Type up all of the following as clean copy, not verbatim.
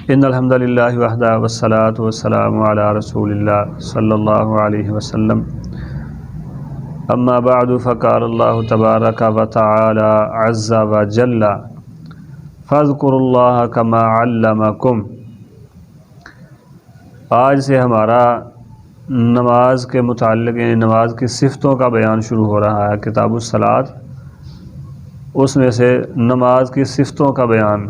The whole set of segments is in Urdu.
ان الحمد للہ وحدہ والصلاۃ والسلام علی رسول اللہ صلی اللہ علیہ وسلم اما بعد فقال اللہ تبارک و تعالی عز وجل فاذکروا اللہ کما علمکم۔ آج سے ہمارا نماز کے متعلق یعنی نماز کی صفتوں کا بیان شروع ہو رہا ہے۔ کتاب الصلاۃ اس میں سے نماز کی صفتوں کا بیان۔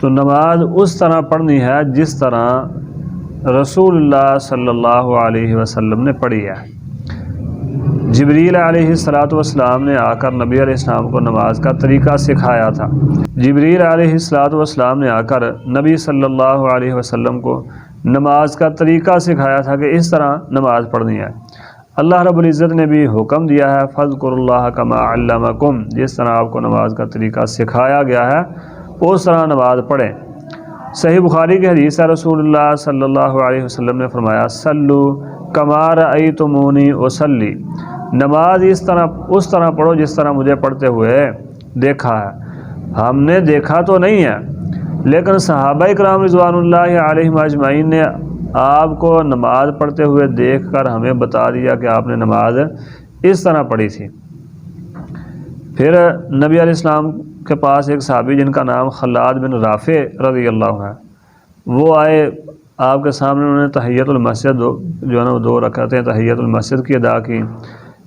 تو نماز اس طرح پڑھنی ہے جس طرح رسول اللہ صلی اللہ علیہ وسلم نے پڑھی ہے۔ جبریل علیہ السلام نے آ کر نبی علیہ السلام کو نماز کا طریقہ سکھایا تھا۔ جبریل علیہ السلام نے آ کر نبی صلی اللہ علیہ وسلم کو نماز کا طریقہ سکھایا تھا کہ اس طرح نماز پڑھنی ہے۔ اللہ رب العزت نے بھی حکم دیا ہے فاذکروا اللہ کما علمکم، جس طرح آپ کو نماز کا طریقہ سکھایا گیا ہے اس طرح نماز پڑھیں۔ صحیح بخاری کی حدیث ہے، رسول اللہ صلی اللہ علیہ وسلم نے فرمایا سلو کما رأیتمونی اصلی، نماز اس طرح پڑھو جس طرح مجھے پڑھتے ہوئے دیکھا ہے۔ ہم نے دیکھا تو نہیں ہے، لیکن صحابہ کرام رضوان اللہ علیہم اجمعین نے آپ کو نماز پڑھتے ہوئے دیکھ کر ہمیں بتا دیا کہ آپ نے نماز اس طرح پڑھی تھی۔ پھر نبی علیہ السلام کے پاس ایک صحابی جن کا نام خلاد بن رافع رضی اللہ عنہ ہے، وہ آئے آپ کے سامنے، انہوں نے تحیۃ المسجد جو ہے نا وہ 2 رکعتیں تحیۃ المسجد کی ادا کی،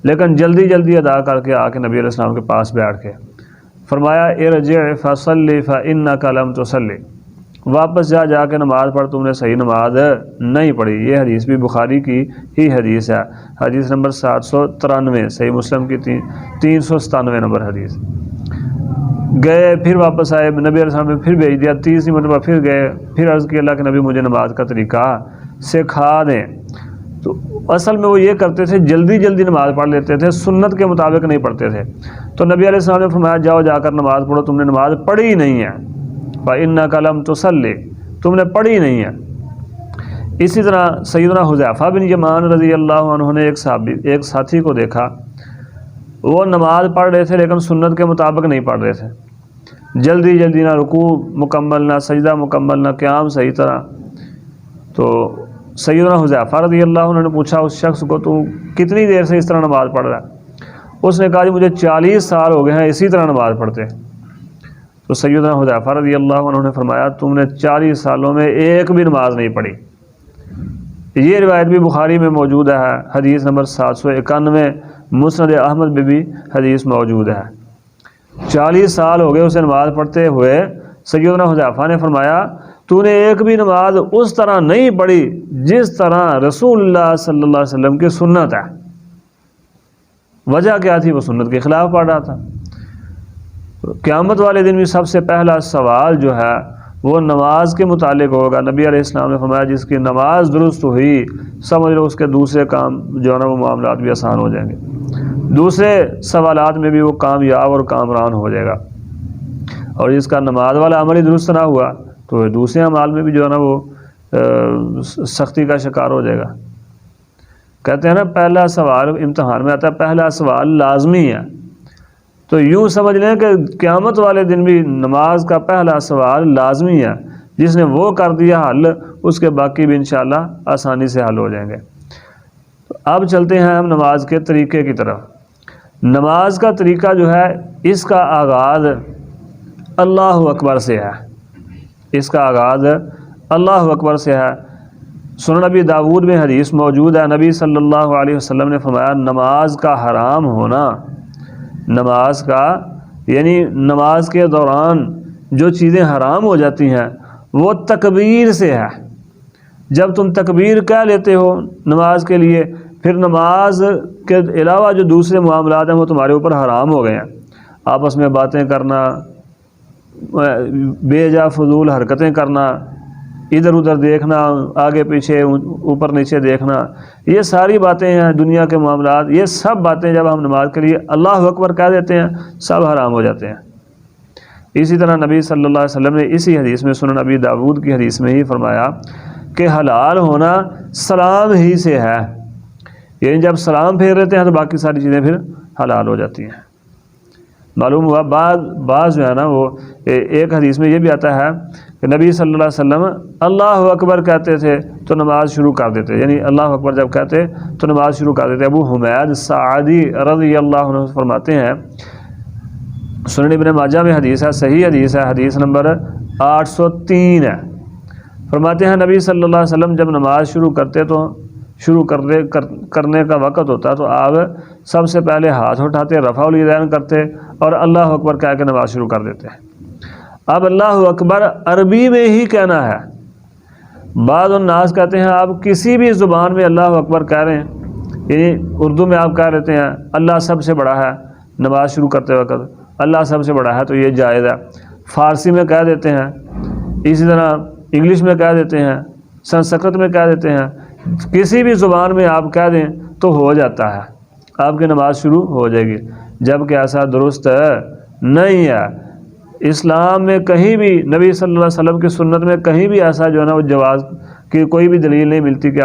لیکن جلدی جلدی ادا کر کے آ کے نبی علیہ السلام کے پاس بیٹھ کے فرمایا ارجع فصلی فانک لم تصلی، واپس جا کے نماز پڑھ، تم نے صحیح نماز نہیں پڑھی۔ یہ حدیث بھی بخاری کی ہی حدیث ہے، حدیث نمبر 793، صحیح مسلم کی 397 نمبر حدیث۔ گئے پھر واپس آئے، نبی علیہ السلام نے پھر بھیج دیا، تیسری مرتبہ پھر گئے، پھر عرض کی اللہ کے نبی مجھے نماز کا طریقہ سکھا دیں۔ تو اصل میں وہ یہ کرتے تھے جلدی جلدی نماز پڑھ لیتے تھے، سنت کے مطابق نہیں پڑھتے تھے۔ تو نبی علیہ السلام نے فرمایا جاؤ جا کر نماز پڑھو، تم نے نماز پڑھی نہیں ہے، فإنک لم تصلی، تم نے پڑھی نہیں ہے۔ اسی طرح سیدنا حذیفہ بن یمان رضی اللہ عنہ نے ایک ساتھی کو دیکھا، وہ نماز پڑھ رہے تھے لیکن سنت کے مطابق نہیں پڑھ رہے تھے، جلدی جلدی، نہ رکوع مکمل، نہ سجدہ مکمل، نہ قیام صحیح طرح۔ تو سیدنا حذیفہ رضی اللہ عنہ نے پوچھا اس شخص کو تو کتنی دیر سے اس طرح نماز پڑھ رہا ہے؟ اس نے کہا جی مجھے 40 سال ہو گئے ہیں اسی طرح نماز پڑھتے۔ تو سیدنا حذیفہ رضی اللہ عنہ نے فرمایا تم نے 40 سالوں میں ایک بھی نماز نہیں پڑھی۔ یہ روایت بھی بخاری میں موجود ہے، حدیث نمبر 791، مسند احمد میں بھی حدیث موجود ہے۔ 40 سال ہو گئے اسے نماز پڑھتے ہوئے۔ سیدنا حذیفہ نے فرمایا تو نے ایک بھی نماز اس طرح نہیں پڑھی جس طرح رسول اللہ صلی اللہ علیہ وسلم کی سنت ہے۔ وجہ کیا تھی؟ وہ سنت کے خلاف پڑھ رہا تھا۔ قیامت والے دن بھی سب سے پہلا سوال جو ہے وہ نماز کے متعلق ہوگا۔ نبی علیہ السلام نے فرمایا جس کی نماز درست ہوئی سمجھ لو اس کے دوسرے کام جو ہے نا وہ معاملات بھی آسان ہو جائیں گے، دوسرے سوالات میں بھی وہ کامیاب اور کامران ہو جائے گا۔ اور جس کا نماز والا عمل ہی درست نہ ہوا تو دوسرے اعمال میں بھی جو ہے نا وہ سختی کا شکار ہو جائے گا۔ کہتے ہیں نا پہلا سوال امتحان میں آتا ہے، پہلا سوال لازمی ہے۔ تو یوں سمجھ لیں کہ قیامت والے دن بھی نماز کا پہلا سوال لازمی ہے، جس نے وہ کر دیا حل اس کے باقی بھی انشاءاللہ آسانی سے حل ہو جائیں گے۔ تو اب چلتے ہیں ہم نماز کے طریقے کی طرف۔ نماز کا طریقہ جو ہے اس کا آغاز اللہ اکبر سے ہے، اس کا آغاز اللہ اکبر سے ہے۔ سنن نبی داود میں حدیث موجود ہے، نبی صلی اللہ علیہ وسلم نے فرمایا نماز کا حرام ہونا، نماز کا یعنی نماز کے دوران جو چیزیں حرام ہو جاتی ہیں وہ تکبیر سے ہے۔ جب تم تکبیر کہہ لیتے ہو نماز کے لیے، پھر نماز کے علاوہ جو دوسرے معاملات ہیں وہ تمہارے اوپر حرام ہو گئے ہیں۔ آپس میں باتیں کرنا، بے جا فضول حرکتیں کرنا، ادھر ادھر دیکھنا، آگے پیچھے اوپر نیچے دیکھنا، یہ ساری باتیں ہیں دنیا کے معاملات، یہ سب باتیں جب ہم نماز کے لیے اللہ اکبر کہہ دیتے ہیں سب حرام ہو جاتے ہیں۔ اسی طرح نبی صلی اللہ علیہ وسلم نے اسی حدیث میں سنن نبی داود کی حدیث میں ہی فرمایا کہ حلال ہونا سلام ہی سے ہے، یعنی جب سلام پھیر لیتے ہیں تو باقی ساری چیزیں پھر حلال ہو جاتی ہیں۔ معلوم ہوا بعض جو ہے نا وہ ایک حدیث میں یہ بھی آتا ہے کہ نبی صلی اللہ علیہ وسلم اللہ اکبر کہتے تھے تو نماز شروع کر دیتے، یعنی اللہ اکبر جب کہتے تو نماز شروع کر دیتے۔ ابو حمید سعدی رضی اللہ عنہ فرماتے ہیں، سنن ابن ماجہ میں حدیث ہے، صحیح حدیث ہے، حدیث نمبر 803 ہے، فرماتے ہیں نبی صلی اللہ علیہ وسلم جب نماز شروع کرنے کا وقت ہوتا تو آپ سب سے پہلے ہاتھ اٹھاتے، رفع الیدین کرتے اور اللہ اکبر کہہ کے نماز شروع کر دیتے۔ اب اللہ اکبر عربی میں ہی کہنا ہے، بعض الناس کہتے ہیں آپ کسی بھی زبان میں اللہ اکبر کہہ رہے ہیں، یعنی اردو میں آپ کہہ رہتے ہیں اللہ سب سے بڑا ہے نماز شروع کرتے وقت، اللہ سب سے بڑا ہے تو یہ جائز ہے، فارسی میں کہہ دیتے ہیں، اسی طرح انگلش میں کہہ دیتے ہیں، سنسکرت میں کہہ دیتے ہیں، کسی بھی زبان میں آپ کہہ دیں تو ہو جاتا ہے، آپ کی نماز شروع ہو جائے گی، جبکہ ایسا درست نہیں ہے۔ اسلام میں کہیں بھی نبی صلی اللہ علیہ وسلم کی سنت میں کہیں بھی ایسا جو ہے نا وہ جواز کی کوئی بھی دلیل نہیں ملتی کہ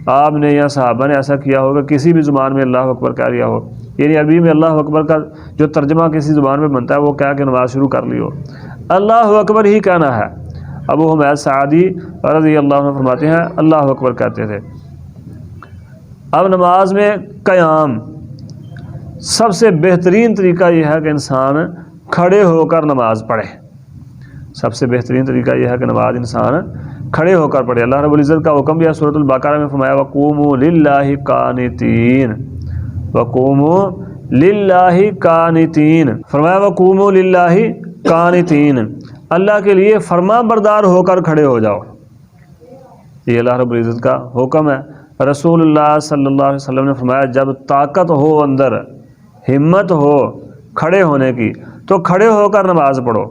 آپ نے یا صحابہ نے ایسا کیا ہوگا کسی بھی زبان میں اللہ اکبر کہہ لیا ہو، یعنی عربی میں اللہ اکبر کا جو ترجمہ کسی زبان میں بنتا ہے وہ کہہ کے نماز شروع کر لی ہو، اللہ اکبر ہی کہنا ہے۔ ابو حمید سعدی رضی اللہ عنہ فرماتے ہیں اللہ اکبر کہتے تھے۔ اب نماز میں قیام، سب سے بہترین طریقہ یہ ہے کہ انسان کھڑے ہو کر نماز پڑھے، سب سے بہترین طریقہ یہ ہے کہ نماز انسان کھڑے ہو کر پڑھے۔ اللہ رب العزت کا حکم بھی ہے سورۃ البقرہ میں، فرمایا وَقُومُوا لِلَّهِ قَانِتِينَ، وَقُومُوا لِلَّهِ قَانِتِينَ، فرمایا وَقُومُوا لِلَّهِ قَانِتِينَ، اللہ کے لیے فرما بردار ہو کر کھڑے ہو جاؤ، یہ اللہ رب العزت کا حکم ہے۔ رسول اللہ صلی اللہ علیہ وسلم نے فرمایا جب طاقت ہو اندر، ہمت ہو کھڑے ہونے کی تو کھڑے ہو کر نماز پڑھو،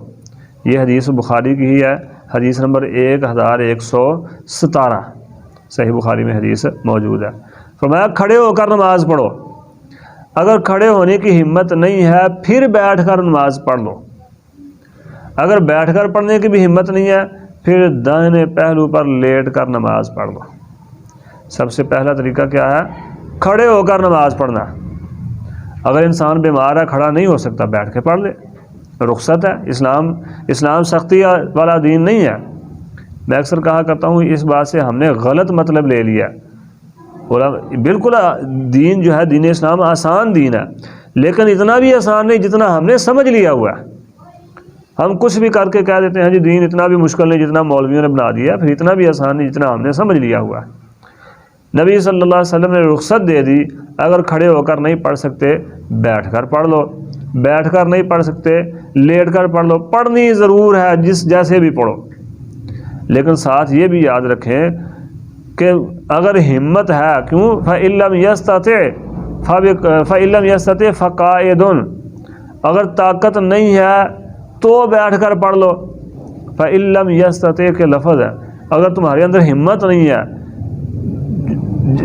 یہ حدیث بخاری کی ہی ہے، حدیث نمبر 1117 صحیح بخاری میں حدیث موجود ہے۔ فرمایا کھڑے ہو کر نماز پڑھو، اگر کھڑے ہونے کی ہمت نہیں ہے پھر بیٹھ کر نماز پڑھ لو، اگر بیٹھ کر پڑھنے کی بھی ہمت نہیں ہے پھر دائیں پہلو پر لیٹ کر نماز پڑھ لو۔ سب سے پہلا طریقہ کیا ہے؟ کھڑے ہو کر نماز پڑھنا۔ اگر انسان بیمار ہے کھڑا نہیں ہو سکتا بیٹھ کے پڑھ لے، رخصت ہے، اسلام سختی والا دین نہیں ہے۔ میں اکثر کہا کرتا ہوں اس بات سے ہم نے غلط مطلب لے لیا، بالکل دین جو ہے دین اسلام آسان دین ہے، لیکن اتنا بھی آسان نہیں جتنا ہم نے سمجھ لیا ہوا ہے۔ ہم کچھ بھی کر کے کہہ دیتے ہیں جی دین اتنا بھی مشکل نہیں جتنا مولویوں نے بنا دیا، پھر اتنا بھی آسان نہیں جتنا ہم نے سمجھ لیا ہوا ہے۔ نبی صلی اللہ علیہ وسلم نے رخصت دے دی، اگر کھڑے ہو کر نہیں پڑھ سکتے بیٹھ کر پڑھ لو، بیٹھ کر نہیں پڑھ سکتے لیٹ کر پڑھ لو، پڑھنی ضرور ہے جیسے بھی پڑھو، لیکن ساتھ یہ بھی یاد رکھیں کہ اگر ہمت ہے، کیوں فَإِن لَمْ يَسْتَطِعْ فَقَاعِدٌ، اگر طاقت نہیں ہے تو بیٹھ کر پڑھ لو، فَإِن لَمْ يَسْتَطِعْ کے لفظ ہے، اگر تمہارے اندر ہمت نہیں ہے،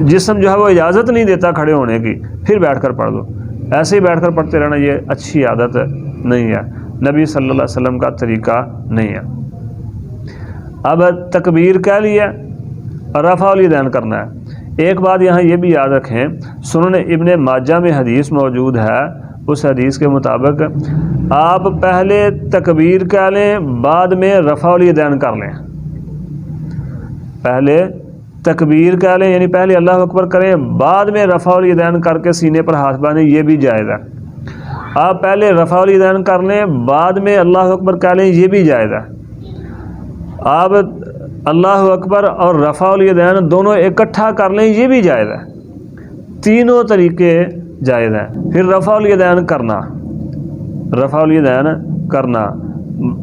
جسم جو ہے وہ اجازت نہیں دیتا کھڑے ہونے کی، پھر بیٹھ کر پڑھ لو، ایسے ہی بیٹھ کر پڑھتے رہنا یہ اچھی عادت نہیں ہے، نبی صلی اللہ علیہ وسلم کا طریقہ نہیں ہے۔ اب تکبیر کہہ لیا، رفع الیدین کرنا ہے۔ ایک بات یہاں یہ بھی یاد رکھیں، سنن ابن ماجہ میں حدیث موجود ہے، اس حدیث کے مطابق آپ پہلے تکبیر کہہ لیں بعد میں رفع الیدین کر لیں، پہلے تکبیر کہہ لیں یعنی پہلے اللہ اکبر کریں بعد میں رفع الیدین کر کے سینے پر ہاتھ باندھیں، یہ بھی جائز ہے۔ آپ پہلے رفع الیدین کر لیں بعد میں اللہ اکبر کہہ لیں، یہ بھی جائز ہے۔ آپ اللہ اکبر اور رفع الیدین دونوں اکٹھا کر لیں، یہ بھی جائز ہے، تینوں طریقے جائز ہیں۔ پھر رفع الیدین کرنا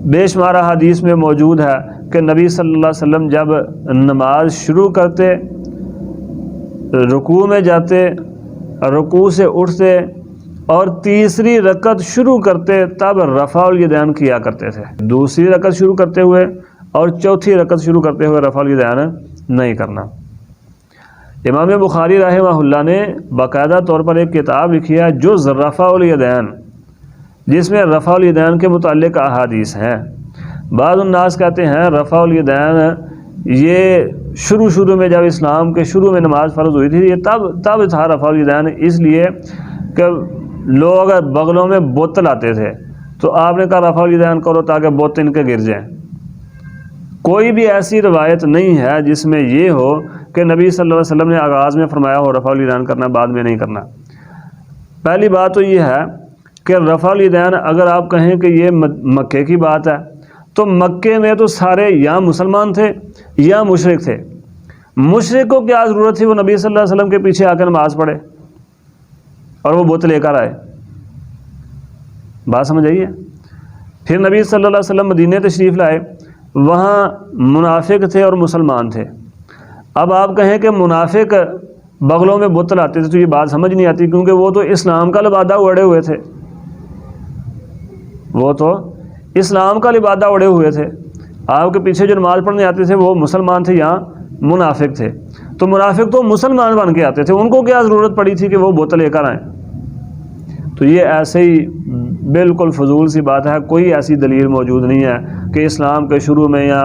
بے شمار حدیث میں موجود ہے کہ نبی صلی اللہ علیہ وسلم جب نماز شروع کرتے، رکوع میں جاتے، رکوع سے اٹھتے اور تیسری رکعت شروع کرتے تب رفع الیدین کیا کرتے تھے، دوسری رکعت شروع کرتے ہوئے اور چوتھی رکعت شروع کرتے ہوئے رفع الیدین نہیں کرنا۔ امام بخاری رحمہ اللہ نے باقاعدہ طور پر ایک کتاب لکھی ہے جز رفع الیدین، جس میں رفع الیدین کے متعلق احادیث ہیں۔ بعض الناس کہتے ہیں رفع الیدین یہ شروع میں جب اسلام کے شروع میں نماز فرض ہوئی تھی یہ تب تھا رفع الیدین، اس لیے کہ لوگ بغلوں میں بوتل آتے تھے تو آپ نے کہا رفع الیدین کرو تاکہ بوتل ان کے گر جائیں۔ کوئی بھی ایسی روایت نہیں ہے جس میں یہ ہو کہ نبی صلی اللہ علیہ وسلم نے آغاز میں فرمایا ہو رفع الیدین کرنا، بعد میں نہیں کرنا۔ پہلی بات تو یہ ہے کہ رفع الیدین اگر آپ کہیں کہ یہ مکے کی بات ہے تو مکے میں تو سارے یا مسلمان تھے یا مشرک تھے۔ مشرک کو کیا ضرورت تھی وہ نبی صلی اللہ علیہ وسلم کے پیچھے آ کے نماز پڑھے اور وہ بت لے کر آئے؟ بات سمجھ آئیے؟ پھر نبی صلی اللہ علیہ وسلم مدینے تشریف لائے، وہاں منافق تھے اور مسلمان تھے۔ اب آپ کہیں کہ منافق بغلوں میں بت لاتے تھے تو یہ بات سمجھ نہیں آتی، کیونکہ وہ تو اسلام کا لبادہ اڑے ہوئے تھے، وہ تو اسلام کا لبادہ اڑے ہوئے تھے۔ آپ کے پیچھے جو نماز پڑھنے آتے تھے وہ مسلمان تھے یا منافق تھے؟ تو منافق تو مسلمان بن کے آتے تھے، ان کو کیا ضرورت پڑی تھی کہ وہ بت لے کر آئیں؟ تو یہ ایسے ہی بالکل فضول سی بات ہے، کوئی ایسی دلیل موجود نہیں ہے کہ اسلام کے شروع میں یا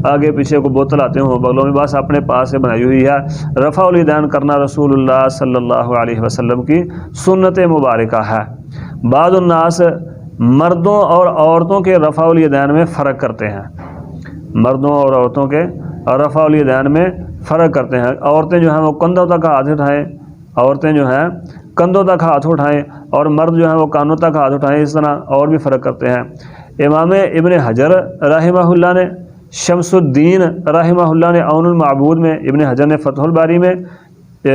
آگے پیچھے کو بوتل آتے ہوں بغلوں میں، بس اپنے پاس سے بنائی ہوئی ہے۔ رفع الیدین کرنا رسول اللہ صلی اللہ علیہ وسلم کی سنت مبارکہ ہے۔ بعض الناس مردوں اور عورتوں کے رفع الیدین میں فرق کرتے ہیں، مردوں اور عورتوں کے رفع الیدین میں فرق کرتے ہیں۔ عورتیں جو ہیں وہ کندھوں تک ہاتھ اٹھائیں، عورتیں جو ہیں کندھوں تک ہاتھ اٹھائیں، اور مرد جو ہیں وہ کانوں تک ہاتھ اٹھائیں، اس طرح اور بھی فرق کرتے ہیں۔ امام ابن حجر رحمہ اللہ نے، شمس الدین رحمہ اللہ نے عون المعبود میں، ابن حجر نے فتح الباری میں،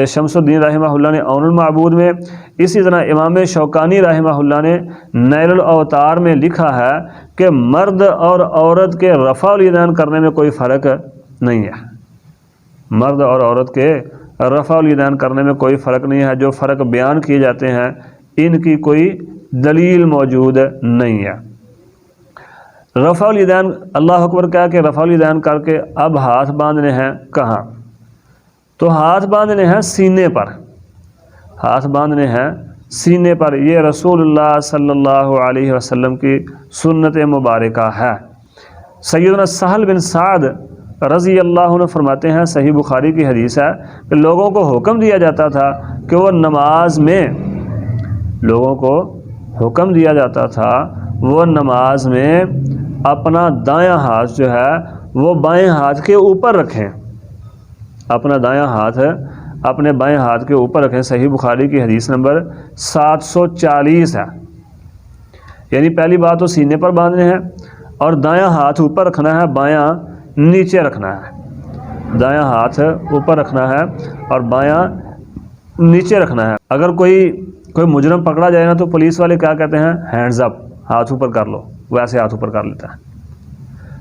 شمس الدین رحمہ اللہ نے عون المعبود میں، اسی طرح امام شوکانی رحمہ اللہ نے نیل الاوتار میں لکھا ہے کہ مرد اور عورت کے رفع الیدین کرنے میں کوئی فرق نہیں ہے، مرد اور عورت کے رفع الیدین کرنے میں کوئی فرق نہیں ہے۔ جو فرق بیان کیے جاتے ہیں ان کی کوئی دلیل موجود نہیں ہے۔ رفع الیدین، اللہ اکبر کہہ کے رفع الیدین کر کے اب ہاتھ باندھنے ہیں کہاں؟ تو ہاتھ باندھنے ہیں سینے پر، ہاتھ باندھنے ہیں سینے پر۔ یہ رسول اللہ صلی اللہ علیہ وسلم کی سنت مبارکہ ہے۔ سیدنا سہل بن سعد رضی اللہ عنہ فرماتے ہیں، صحیح بخاری کی حدیث ہے کہ لوگوں کو حکم دیا جاتا تھا کہ وہ نماز میں، لوگوں کو حکم دیا جاتا تھا وہ نماز میں اپنا دایاں ہاتھ جو ہے وہ بائیں ہاتھ کے اوپر رکھیں، اپنا دایاں ہاتھ اپنے بائیں ہاتھ کے اوپر رکھیں۔ صحیح بخاری کی حدیث نمبر 740 ہے۔ یعنی پہلی بات تو سینے پر باندھنے ہیں اور دایاں ہاتھ اوپر رکھنا ہے، بایاں نیچے رکھنا ہے، دایاں ہاتھ اوپر رکھنا ہے اور بایاں نیچے رکھنا ہے۔ اگر کوئی مجرم پکڑا جائے نا تو پولیس والے کیا کہتے ہیں؟ ہینڈز اپ، ہاتھ اوپر کر لو، ویسے ہاتھ اوپر کر لیتا ہے۔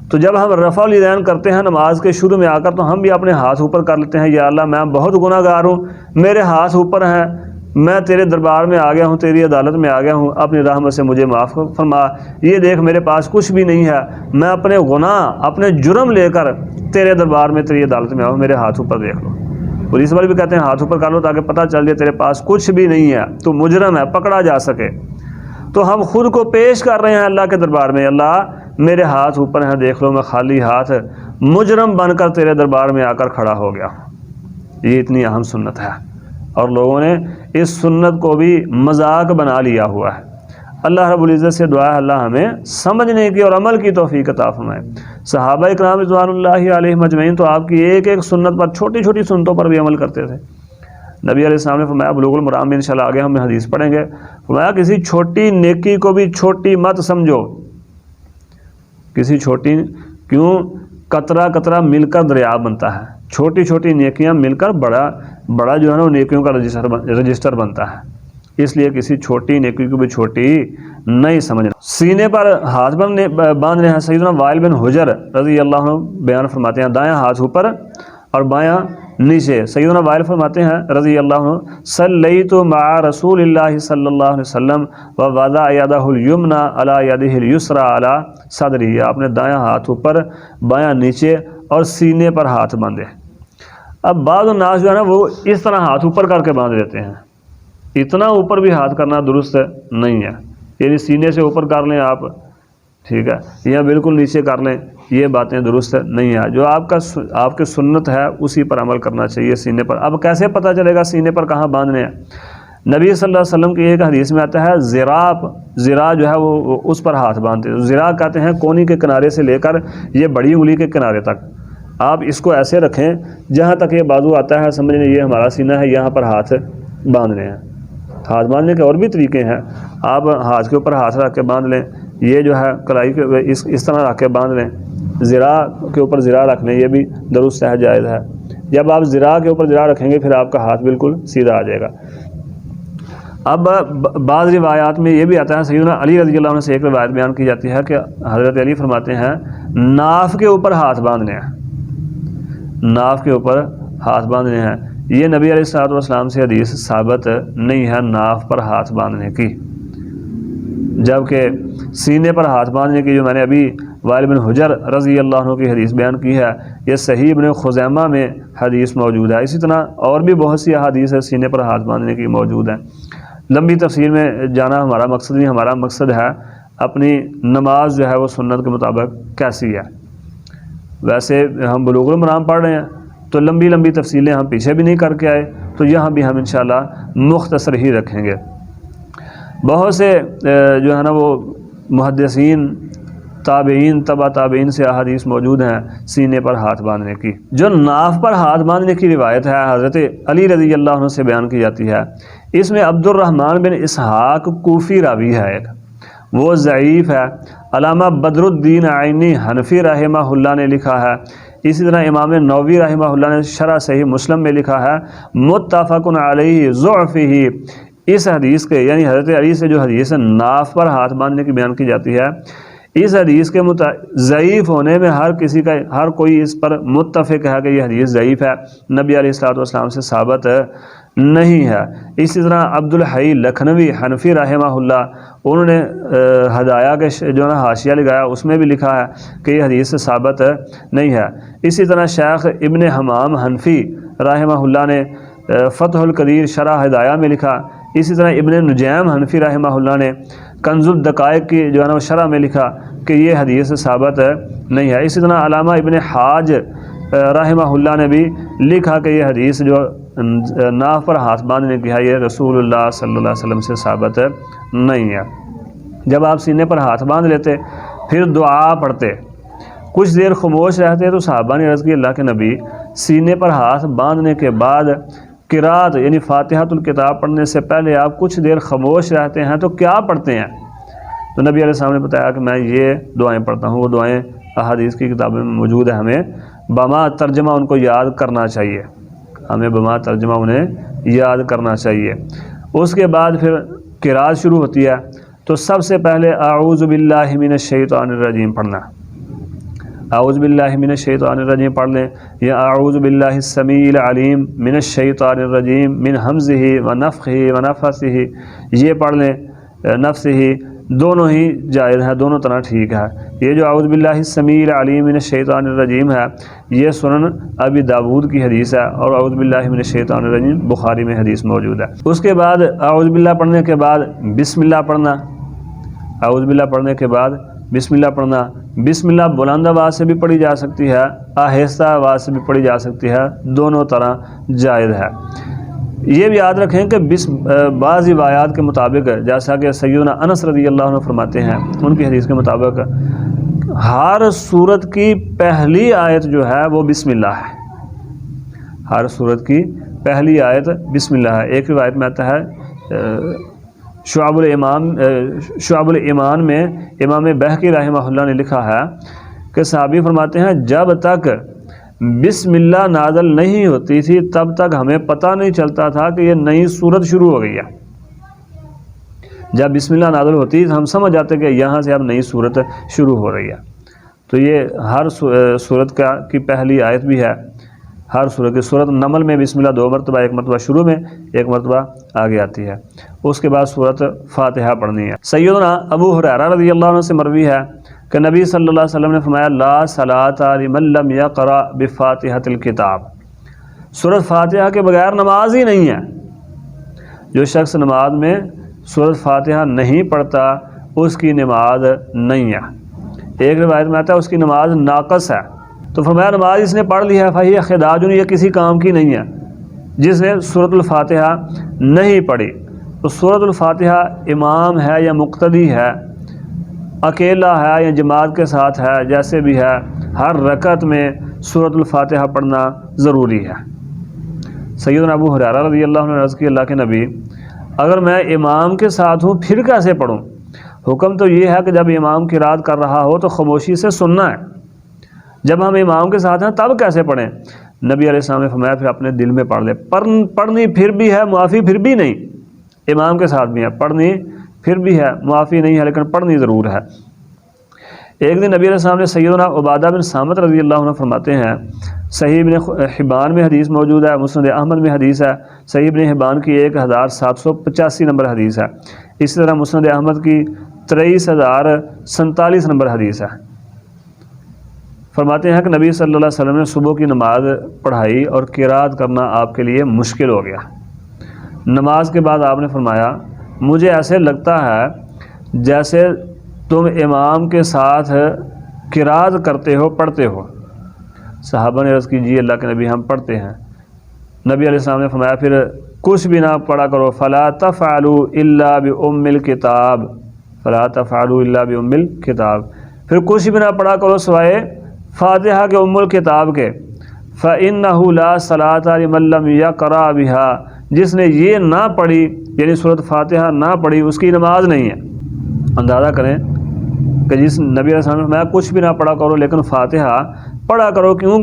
تو جب ہم رفع الیدین کرتے ہیں نماز کے شروع میں آ کر تو ہم بھی اپنے ہاتھ اوپر کر لیتے ہیں، یا اللہ میں بہت گناہ گار ہوں، میرے ہاتھ اوپر ہیں، میں تیرے دربار میں آ گیا ہوں، تیری عدالت میں آ گیا ہوں، اپنی رحمت سے مجھے معاف فرما، یہ دیکھ میرے پاس کچھ بھی نہیں ہے، میں اپنے گناہ اپنے جرم لے کر تیرے دربار میں تیری عدالت میں آؤں، میرے ہاتھ اوپر دیکھ لو۔ پولیس والے بھی کہتے ہیں ہاتھ اوپر کر لو تاکہ پتہ چل جائے تیرے پاس کچھ بھی نہیں ہے، تو مجرم ہے، پکڑا جا سکے۔ تو ہم خود کو پیش کر رہے ہیں اللہ کے دربار میں، اللہ میرے ہاتھ اوپر ہیں، دیکھ لو میں خالی ہاتھ مجرم بن کر تیرے دربار میں آ کر کھڑا ہو گیا ہوں۔ یہ اتنی اہم سنت ہے اور لوگوں نے اس سنت کو بھی مذاق بنا لیا ہوا ہے۔ اللہ رب العزت سے دعا ہے اللہ ہمیں سمجھنے کی اور عمل کی توفیق عطا فرمائے۔ صحابہ اکرام رضوان اللہ علیہم اجمعین تو آپ کی ایک ایک سنت پر، چھوٹی چھوٹی سنتوں پر بھی عمل کرتے تھے۔ نبی علیہ السلام نے فرمایا، بلوغ المرام میں انشاءاللہ آگے ہم حدیث پڑھیں گے، فرمایا کسی چھوٹی نیکی کو بھی چھوٹی مت سمجھو، کسی چھوٹی، کیوں؟ قطرہ قطرہ مل کر دریا بنتا ہے، چھوٹی چھوٹی نیکیاں مل کر بڑا جو ہے نا وہ نیکیوں کا رجسٹر بنتا ہے، اس لیے کسی چھوٹی نیکی کو بھی چھوٹی نہیں سمجھنا۔ سینے پر ہاتھ باندھنے ہیں۔ سیدنا وائل بن حجر رضی اللہ عنہ بیان فرماتے ہیں، دایاں ہاتھ اوپر اور بایاں نیچے۔ سیدنا وائل فرماتے ہیں رضی اللہ عنہ، صلیت مع رسول اللہ صلی اللہ علیہ وسلم ووضع یدہ الیمنی علی یدہ الیسری علی صدرہ، آپ نے دایاں ہاتھ اوپر بایاں نیچے اور سینے پر ہاتھ باندھے۔ اب بعض الناس جو ہے نا وہ اس طرح ہاتھ اوپر کر کے باندھ دیتے ہیں، اتنا اوپر بھی ہاتھ کرنا درست نہیں ہے، یعنی سینے سے اوپر کر لیں آپ، ٹھیک ہے، یا بالکل نیچے کر لیں، یہ باتیں درست نہیں ہے۔ جو آپ کی سنت ہے اسی پر عمل کرنا چاہیے، سینے پر۔ اب کیسے پتہ چلے گا سینے پر کہاں باندھنے ہیں؟ نبی صلی اللہ علیہ وسلم کی ایک حدیث میں آتا ہے ذراع جو ہے وہ اس پر ہاتھ باندھتے ہیں. ذراع کہتے ہیں کونی کے کنارے سے لے کر یہ بڑی انگلی کے کنارے تک. آپ اس کو ایسے رکھیں جہاں تک یہ بازو آتا ہے سمجھ لیں یہ ہمارا سینہ ہے, یہاں پر ہاتھ باندھنے ہیں. ہاتھ باندھنے کے اور بھی طریقے ہیں, آپ ہاتھ کے اوپر ہاتھ رکھ کے باندھ لیں, یہ جو ہے کلائی کے اس طرح رکھ کے باندھ لیں, ذراع کے اوپر ذراع رکھ لیں, یہ بھی درست ہے, جائز ہے. جب آپ ذراع کے اوپر ذراع رکھیں گے پھر آپ کا ہاتھ بالکل سیدھا آ جائے گا. اب بعض روایات میں یہ بھی آتا ہے, سیدنا علی رضی اللہ عنہ سے ایک روایت بیان کی جاتی ہے کہ حضرت علی فرماتے ہیں ناف کے اوپر ہاتھ باندھنے ہیں, ناف کے اوپر ہاتھ باندھنے ہیں. یہ نبی علیہ الصلوۃ والسلام سے حدیث ثابت نہیں ہے ناف پر ہاتھ باندھنے کی, جبکہ سینے پر ہاتھ باندھنے کی جو میں نے ابھی وائل بن حجر رضی اللہ عنہ کی حدیث بیان کی ہے یہ صحیح ابن خزیمہ میں حدیث موجود ہے. اسی طرح اور بھی بہت سی احادیث ہے سینے پر ہاتھ باندھنے کی موجود ہیں. لمبی تفصیل میں جانا ہمارا مقصد نہیں, ہمارا مقصد ہے اپنی نماز جو ہے وہ سنت کے مطابق کیسی ہے. ویسے ہم بلوغ المرام پڑھ رہے ہیں تو لمبی لمبی تفصیلیں ہم پیچھے بھی نہیں کر کے آئے, تو یہاں بھی ہم انشاءاللہ مختصر ہی رکھیں گے. بہت سے جو ہے نا وہ محدثین تابعین تبع تابعین سے احادیث موجود ہیں سینے پر ہاتھ باندھنے کی. جو ناف پر ہاتھ باندھنے کی روایت ہے حضرت علی رضی اللہ عنہ سے بیان کی جاتی ہے, اس میں عبد الرحمن بن اسحاق کوفی راوی ہے ایک, وہ ضعیف ہے. علامہ بدر الدین عینی حنفی رحمہ اللہ نے لکھا ہے. اسی طرح امام نووی رحمہ اللہ نے شرح صحیح مسلم میں لکھا ہے متفق علیہ ضعفہ. اس حدیث کے یعنی حضرت علی سے جو حدیث ناف پر ہاتھ باندھنے کی بیان کی جاتی ہے, اس حدیث کے ضعیف ہونے میں ہر کوئی اس پر متفق ہے کہ یہ حدیث ضعیف ہے, نبی علیہ الصلوۃ والسلام سے ثابت نہیں ہے. اسی طرح عبد الحی لکھنوی حنفی رحمہ اللہ انہوں نے ہدایہ کے جو نا حاشیہ لگایا اس میں بھی لکھا ہے کہ یہ حدیث سے ثابت نہیں ہے. اسی طرح شیخ ابن حمام حنفی رحمہ اللہ نے فتح القدیر شرح ہدایہ میں لکھا. اسی طرح ابن نجیم حنفی رحمہ اللہ نے کنز الدقائق کی جو ہے نا شرح میں لکھا کہ یہ حدیث ثابت نہیں ہے. اسی طرح علامہ ابن حاج رحمہ اللہ نے بھی لکھا کہ یہ حدیث جو ناف پر ہاتھ باندھنے کی ہے یہ رسول اللہ صلی اللہ علیہ وسلم سے ثابت نہیں ہے. جب آپ سینے پر ہاتھ باندھ لیتے پھر دعا پڑھتے, کچھ دیر خاموش رہتے تو صحابہ نے عرض کی اللہ کے نبی سینے پر ہاتھ باندھنے کے بعد قرات یعنی فاتحۃ الکتاب پڑھنے سے پہلے آپ کچھ دیر خاموش رہتے ہیں تو کیا پڑھتے ہیں؟ تو نبی علیہ السلام نے بتایا کہ میں یہ دعائیں پڑھتا ہوں. وہ دعائیں احادیث کی کتابوں میں موجود ہیں, ہمیں بما ترجمہ ان کو یاد کرنا چاہیے, ہمیں بما ترجمہ انہیں یاد کرنا چاہیے. اس کے بعد پھر قرات شروع ہوتی ہے تو سب سے پہلے اعوذ باللہ من الشیطان الرجیم پڑھنا, اعوذ باللہ من الشیطان الرجیم پڑھ لیں, یا اعوذ باللہ السمیع العلیم من الشیطان الرجیم من حمزہ ونفخہ ونفثہ, یہ پڑھ لیں. نفثہ دونوں ہی جائز ہیں, دونوں طرح ٹھیک ہے. یہ جو اعوذ باللہ السمیع العلیم من الشیطان الرجیم ہے یہ سنن ابی داود کی حدیث ہے, اور اعوذ باللہ من الشیطان الرجیم بخاری میں حدیث موجود ہے. اس کے بعد اعوذ باللہ پڑھنے کے بعد بسم اللہ پڑھنا, اعوذ باللہ پڑھنے کے بعد بسم اللہ پڑھنا. بسم اللہ بلند آواز سے بھی پڑھی جا سکتی ہے, آہستہ آواز سے بھی پڑھی جا سکتی ہے, دونوں طرح جائز ہے. یہ بھی یاد رکھیں کہ بعض روایات کے مطابق جیسا کہ سیدنا انس رضی اللہ عنہ فرماتے ہیں, ان کی حدیث کے مطابق ہر سورت کی پہلی آیت جو ہے وہ بسم اللہ ہے, ہر سورت کی پہلی آیت بسم اللہ ہے. ایک روایت میں آتا ہے شعب الایمان میں امام بہقی رحمہ اللہ نے لکھا ہے کہ صحابی فرماتے ہیں جب تک بسم اللہ نازل نہیں ہوتی تھی تب تک ہمیں پتہ نہیں چلتا تھا کہ یہ نئی سورت شروع ہو گئی ہے. جب بسم اللہ نازل ہوتی تو ہم سمجھ جاتے کہ یہاں سے اب نئی سورت شروع ہو رہی ہے. تو یہ ہر سورت کی پہلی آیت بھی ہے. ہر سورت نمل میں بسم اللہ 2 مرتبہ, ایک مرتبہ شروع میں, ایک مرتبہ آگے آتی ہے. اس کے بعد سورت فاتحہ پڑھنی ہے. سیدنا ابو ہریرہ رضی اللہ عنہ سے مروی ہے کہ نبی صلی اللہ علیہ وسلم نے فرمایا لا صلاۃ لمن لم یقرأ بفاتحۃ الکتاب, سورت فاتحہ کے بغیر نماز ہی نہیں ہے. جو شخص نماز میں سورت فاتحہ نہیں پڑھتا اس کی نماز نہیں ہے. ایک روایت میں آتا ہے اس کی نماز ناقص ہے. تو فرمایا نماز اس نے پڑھ لی ہے فہی خداج, یہ کسی کام کی نہیں ہے جس نے سورۃ الفاتحہ نہیں پڑھی. تو سورۃ الفاتحہ امام ہے یا مقتدی ہے، اکیلا ہے یا جماعت کے ساتھ ہے، جیسے بھی ہے، ہر رکعت میں سورۃ الفاتحہ پڑھنا ضروری ہے۔ سیدنا ابو ہریرہ رضی اللہ عنہ نے عرض کی، اللہ کے نبی اگر میں امام کے ساتھ ہوں پھر کیسے پڑھوں؟ حکم تو یہ ہے کہ جب امام قرات کر رہا ہو تو خاموشی سے سننا ہے، جب ہم امام کے ساتھ ہیں تب کیسے پڑھیں؟ نبی علیہ السلام نے فرمایا پھر اپنے دل میں پڑھ لے، پڑھنی پھر بھی ہے، معافی پھر بھی نہیں، امام کے ساتھ بھی ہے، پڑھنی پھر بھی ہے، معافی نہیں ہے، لیکن پڑھنی ضرور ہے۔ ایک دن نبی علیہ السلام نے سیدنا عبادہ بن صامت رضی اللہ عنہ فرماتے ہیں، صحیح ابن حبان میں حدیث موجود ہے، مسند احمد میں حدیث ہے، صحیح ابن حبان کی 1785 نمبر حدیث ہے، اسی طرح مسند احمد کی 23,047 نمبر حدیث ہے۔ فرماتے ہیں کہ نبی صلی اللہ علیہ وسلم نے صبح کی نماز پڑھائی اور قرات کرنا آپ کے لیے مشکل ہو گیا۔ نماز کے بعد آپ نے فرمایا، مجھے ایسے لگتا ہے جیسے تم امام کے ساتھ قرات کرتے ہو، پڑھتے ہو۔ صحابہ نے عرض کی، جی اللہ کے نبی ہم پڑھتے ہیں۔ نبی علیہ السلام نے فرمایا پھر کچھ بھی نہ پڑھا کرو، فلا تفعلوا الا بام الکتاب، فلا تفعلوا الا بام الکتاب، پھر کچھ بھی نہ پڑھا کرو سوائے فاتحہ کے ام الکتاب کے، فإنہ لا صلاۃ لمن لم یقرأ بها، جس نے یہ نہ پڑھی یعنی سورۃ فاتحہ نہ پڑھی اس کی نماز نہیں ہے۔ اندازہ کریں کہ جس نبی علیہ السلام نے فرمایا کچھ بھی نہ پڑھا کرو لیکن فاتحہ پڑھا کرو، کیوں؟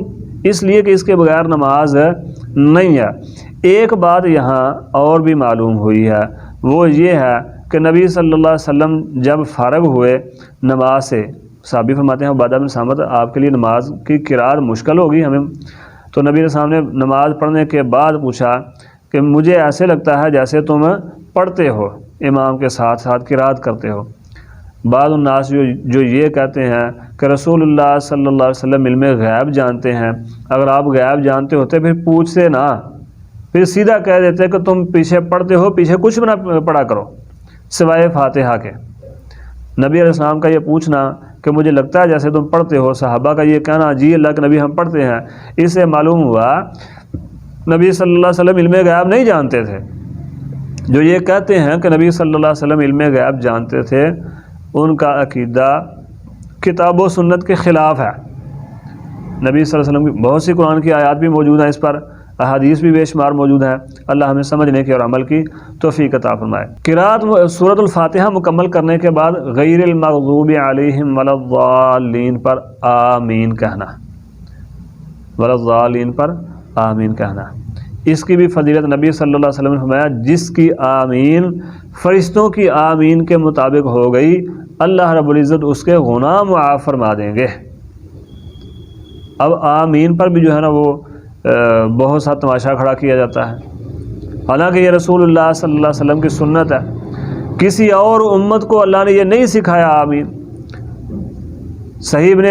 اس لیے کہ اس کے بغیر نماز نہیں ہے۔ ایک بات یہاں اور بھی معلوم ہوئی ہے، وہ یہ ہے کہ نبی صلی اللہ علیہ وسلم جب فارغ ہوئے نماز سے، صحابی فرماتے ہیں عبادہ بن صامت آپ کے لیے نماز کی قرات مشکل ہوگی ہمیں، تو نبی علیہ السلام نے نماز پڑھنے کے بعد پوچھا کہ مجھے ایسے لگتا ہے جیسے تم پڑھتے ہو، امام کے ساتھ ساتھ قرات کرتے ہو۔ بعض الناس جو یہ کہتے ہیں کہ رسول اللہ صلی اللہ علیہ وسلم علم غیب جانتے ہیں، اگر آپ غیب جانتے ہوتے پھر پوچھتے نا، پھر سیدھا کہہ دیتے کہ تم پیچھے پڑھتے ہو، پیچھے کچھ بھی نہ پڑھا کرو سوائے فاتحہ کے۔ نبی علیہ السلام کا یہ پوچھنا کہ مجھے لگتا ہے جیسے تم پڑھتے ہو، صحابہ کا یہ کہنا جی اللہ کے نبی ہم پڑھتے ہیں، اس سے معلوم ہوا نبی صلی اللہ علیہ وسلم علم غیب نہیں جانتے تھے۔ جو یہ کہتے ہیں کہ نبی صلی اللہ علیہ وسلم علم غیب جانتے تھے، ان کا عقیدہ کتاب و سنت کے خلاف ہے۔ نبی صلی اللہ علیہ وسلم کی بہت سی قرآن کی آیات بھی موجود ہیں، اس پر احادیث بھی بے شمار موجود ہیں۔ اللہ ہمیں سمجھنے کی اور عمل کی توفیق عطا فرمائے۔ قرات سورۃ الفاتحہ مکمل کرنے کے بعد غیر المغضوب علیہم ولا الضالین پر آمین کہنا، ولا الضالین پر آمین کہنا، اس کی بھی فضیلت نبی صلی اللہ علیہ وسلم نے فرمایا جس کی آمین فرشتوں کی آمین کے مطابق ہو گئی، اللہ رب العزت اس کے گناہ معاف فرما دیں گے۔ اب آمین پر بھی جو ہے نا وہ بہت سا تماشا کھڑا کیا جاتا ہے، حالانکہ یہ رسول اللہ صلی اللہ علیہ وسلم کی سنت ہے، کسی اور امت کو اللہ نے یہ نہیں سکھایا آمین۔ صحیح ابن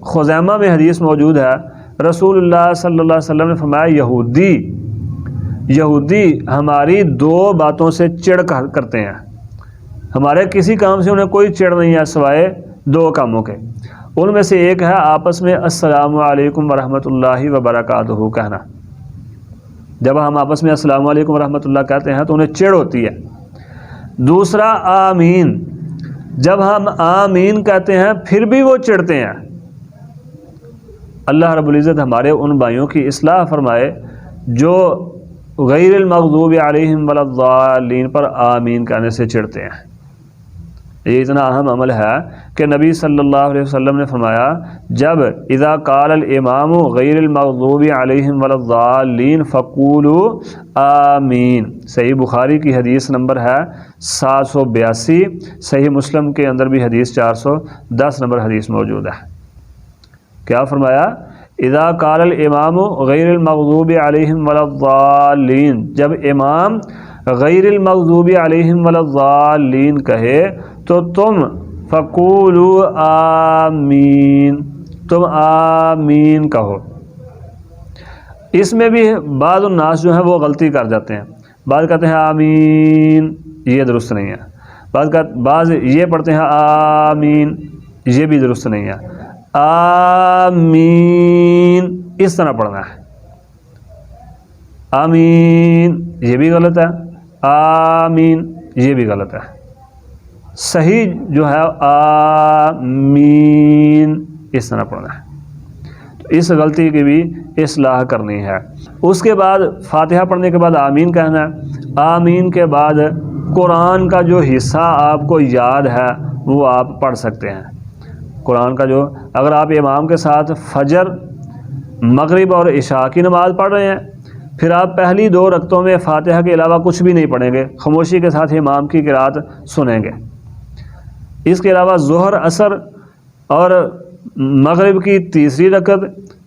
خزیمہ میں حدیث موجود ہے، رسول اللہ صلی اللہ علیہ وسلم نے فرمایا یہودی ہماری دو باتوں سے چڑ کرتے ہیں، ہمارے کسی کام سے انہیں کوئی چڑ نہیں ہے سوائے دو کاموں کے، ان میں سے ایک ہے آپس میں السلام علیکم ورحمۃ اللہ وبرکاتہ کہنا۔ جب ہم آپس میں السلام علیکم ورحمۃ اللہ کہتے ہیں تو انہیں چڑ ہوتی ہے۔ دوسرا آمین، جب ہم آمین کہتے ہیں پھر بھی وہ چڑھتے ہیں۔ اللہ رب العزت ہمارے ان بھائیوں کی اصلاح فرمائے جو غیر المغضوب علیہم ولا الضالین پر آمین کہنے سے چڑھتے ہیں۔ یہ اتنا اہم عمل ہے کہ نبی صلی اللہ علیہ وسلم نے فرمایا جب اذا قال الامام غیر المغضوب علیہم ولا الضالین فقولوا آمین، صحیح بخاری کی حدیث نمبر ہے 782، صحیح مسلم کے اندر بھی حدیث 410 نمبر حدیث موجود ہے۔ کیا فرمایا؟ اذا قال الامام غیر المغضوب علیہم ولا الضالین، جب امام غیر المغضوب علیہم ولا الضالین کہے تو تم فقولوا آمین، تم آمین کہو۔ اس میں بھی بعض الناس جو ہیں وہ غلطی کر جاتے ہیں، بعض کہتے ہیں آمین، یہ درست نہیں ہے، بعض یہ پڑھتے ہیں آمین، یہ بھی درست نہیں ہے۔ آمین اس طرح پڑھنا ہے، آمین یہ بھی غلط ہے، آمین یہ بھی غلط ہے۔ صحیح جو ہے آمین اس طرح پڑھنا ہے، تو اس غلطی کی بھی اصلاح کرنی ہے۔ اس کے بعد فاتحہ پڑھنے کے بعد آمین کہنا ہے۔ آمین کے بعد قرآن کا جو حصہ آپ کو یاد ہے وہ آپ پڑھ سکتے ہیں۔ قرآن کا جو، اگر آپ امام کے ساتھ فجر، مغرب اور عشاء کی نماز پڑھ رہے ہیں، پھر آپ پہلی 2 رکعتوں میں فاتحہ کے علاوہ کچھ بھی نہیں پڑھیں گے، خاموشی کے ساتھ امام کی قرات سنیں گے۔ اس کے علاوہ ظہر، عصر اور مغرب کی تیسری رکعت،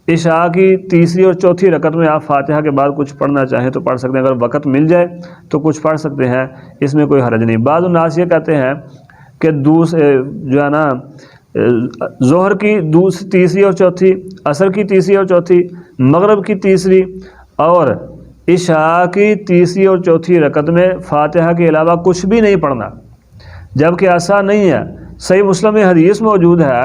عشاء کی تیسری اور چوتھی رکعت میں آپ فاتحہ کے بعد کچھ پڑھنا چاہیں تو پڑھ سکتے ہیں، اگر وقت مل جائے تو کچھ پڑھ سکتے ہیں، اس میں کوئی حرج نہیں۔ بعض الناس یہ کہتے ہیں کہ جو ہے نا ظہر کی تیسری اور چوتھی، عصر کی تیسری اور چوتھی، مغرب کی تیسری اور عشاء کی تیسری اور چوتھی رکعت میں فاتحہ کے علاوہ کچھ بھی نہیں پڑھنا، جبکہ ایسا نہیں ہے۔ صحیح مسلم میں حدیث موجود ہے،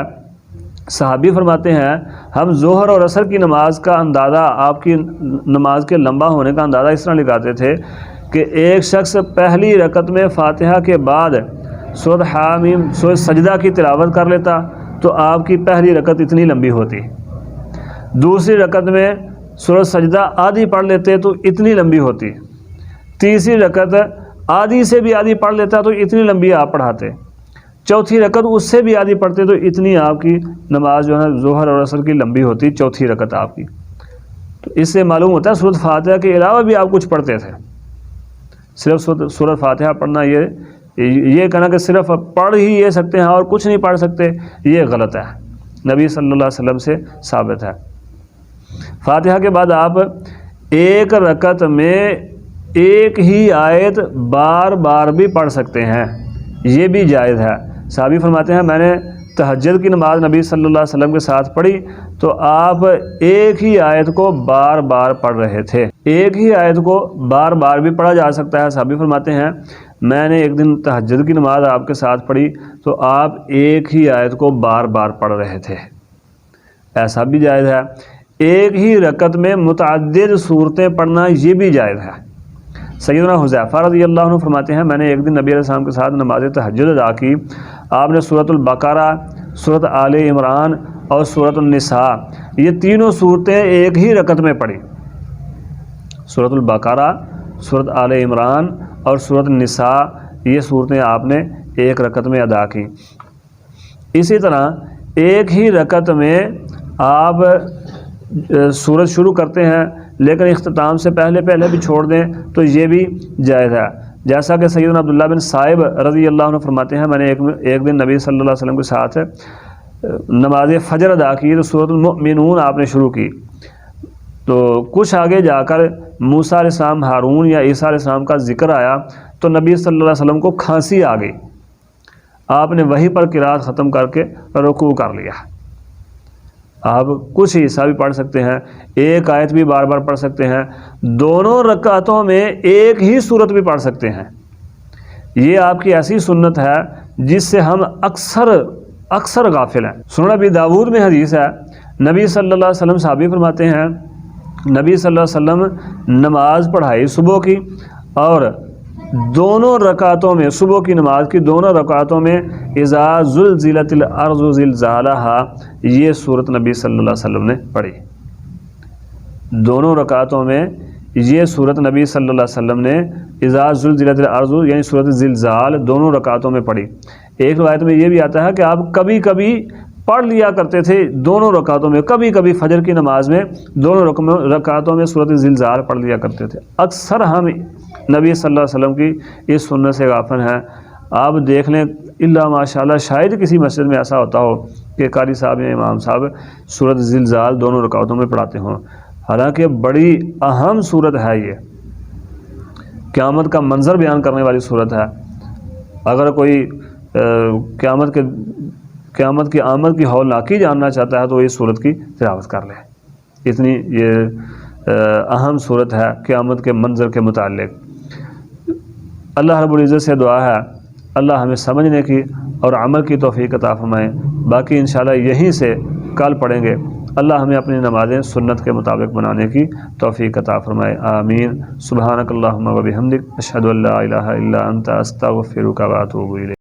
صحابی فرماتے ہیں ہم ظہر اور عصر کی نماز کا اندازہ، آپ کی نماز کے لمبا ہونے کا اندازہ اس طرح لگاتے تھے کہ ایک شخص پہلی رکعت میں فاتحہ کے بعد سورۃ حامیم، سورۃ سجدہ کی تلاوت کر لیتا تو آپ کی پہلی رکعت اتنی لمبی ہوتی، دوسری رکعت میں سورۃ سجدہ آدھی پڑھ لیتے تو اتنی لمبی ہوتی، تیسری رکعت آدھی سے بھی آدھی پڑھ لیتا تو اتنی لمبی آپ پڑھاتے، چوتھی رکعت اس سے بھی آدھی پڑھتے تو اتنی آپ کی نماز جو ہے ظہر اور عصر کی لمبی ہوتی، چوتھی رکعت آپ کی۔ تو اس سے معلوم ہوتا ہے سورۃ فاتحہ کے علاوہ بھی آپ کچھ پڑھتے تھے۔ صرف سورۃ فاتحہ پڑھنا، یہ کہنا کہ صرف پڑھ ہی یہ سکتے ہیں اور کچھ نہیں پڑھ سکتے، یہ غلط ہے، نبی صلی اللہ علیہ وسلم سے ثابت ہے۔ فاتحہ کے بعد آپ ایک رکعت میں ایک ہی آیت بار بار بھی پڑھ سکتے ہیں، یہ بھی جائز ہے۔ صحابی فرماتے ہیں میں نے تہجد کی نماز نبی صلی اللہ علیہ وسلم کے ساتھ پڑھی تو آپ ایک ہی آیت کو بار بار پڑھ رہے تھے۔ ایک ہی آیت کو بار بار بھی پڑھا جا سکتا ہے۔ صحابی فرماتے ہیں میں نے ایک دن تہجد کی نماز آپ کے ساتھ پڑھی تو آپ ایک ہی آیت کو بار بار پڑھ رہے تھے، ایسا بھی جائز ہے۔ ایک ہی رکعت میں متعدد صورتیں پڑھنا یہ بھی جائز ہے۔ سیدنا حذیفہ رضی اللہ عنہ فرماتے ہیں میں نے ایک دن نبی علیہ السلام کے ساتھ نماز تہجد ادا کی، آپ نے سورۃ البقرہ، سورۃ آل عمران اور سورۃ النساء، یہ تینوں صورتیں ایک ہی رکعت میں پڑھی۔ سورۃ البقرہ، سورۃ آل عمران اور سورۃ النساء، یہ صورتیں آپ نے ایک رکعت میں ادا کی۔ اسی طرح ایک ہی رکعت میں آپ سورت شروع کرتے ہیں لیکن اختتام سے پہلے بھی چھوڑ دیں تو یہ بھی جائز ہے، جیسا کہ سیدنا عبداللہ بن صائب رضی اللہ عنہ فرماتے ہیں میں نے ایک دن نبی صلی اللہ علیہ وسلم کے ساتھ نماز فجر ادا کی تو سورۃ المؤمنون آپ نے شروع کی، تو کچھ آگے جا کر موسیٰ علیہ السلام، ہارون یا عیسیٰ علیہ السلام کا ذکر آیا تو نبی صلی اللہ علیہ وسلم کو کھانسی آ گئی، آپ نے وہیں پر قرات ختم کر کے رکوع کر لیا۔ آپ کچھ حصہ بھی پڑھ سکتے ہیں، ایک آیت بھی بار بار پڑھ سکتے ہیں، دونوں رکعتوں میں ایک ہی صورت بھی پڑھ سکتے ہیں۔ یہ آپ کی ایسی سنت ہے جس سے ہم اکثر غافل ہیں۔ سنن ابی داؤد میں حدیث ہے، نبی صلی اللہ علیہ وسلم صحابی فرماتے ہیں نبی صلی اللہ علیہ وسلم نماز پڑھائی صبح کی، اور دونوں رکعتوں میں، صبح کی نماز کی دونوں رکعتوں میں اذا زلزلت الارض زلزالہا، یہ صورت نبی صلی اللہ علیہ وسلم نے پڑھی۔ دونوں رکعتوں میں یہ صورت نبی صلی اللہ علیہ وسلم نے اذا زلزلت الارض یعنی صورت زلزال دونوں رکعتوں میں پڑھی۔ ایک روایت میں یہ بھی آتا ہے کہ آپ کبھی کبھی پڑھ لیا کرتے تھے دونوں رکعتوں میں، کبھی کبھی فجر کی نماز میں دونوں رکعتوں میں صورت زلزال پڑھ لیا کرتے تھے۔ اکثر ہم نبی صلی اللہ علیہ وسلم کی اس سنت سے غافل ہیں۔ آپ دیکھ لیں الا ماشاءاللہ شاید کسی مسجد میں ایسا ہوتا ہو کہ قاری صاحب یا امام صاحب صورت زلزال دونوں رکعتوں میں پڑھاتے ہوں، حالانکہ بڑی اہم صورت ہے، یہ قیامت کا منظر بیان کرنے والی صورت ہے۔ اگر کوئی قیامت کی آمد کی ہولناکی جاننا چاہتا ہے تو اس صورت کی تلاوت کر لے، اتنی یہ اہم صورت ہے قیامت کے منظر کے متعلق۔ اللہ رب العزت سے دعا ہے اللہ ہمیں سمجھنے کی اور عمل کی توفیق عطا فرمائے۔ باقی انشاءاللہ یہیں سے کل پڑھیں گے۔ اللہ ہمیں اپنی نمازیں سنت کے مطابق بنانے کی توفیق عطا فرمائے، آمین۔ سبحانک اللہم و بحمدک، اشہد ان لا الہ الا انت، استغفرک و اتوب الیک۔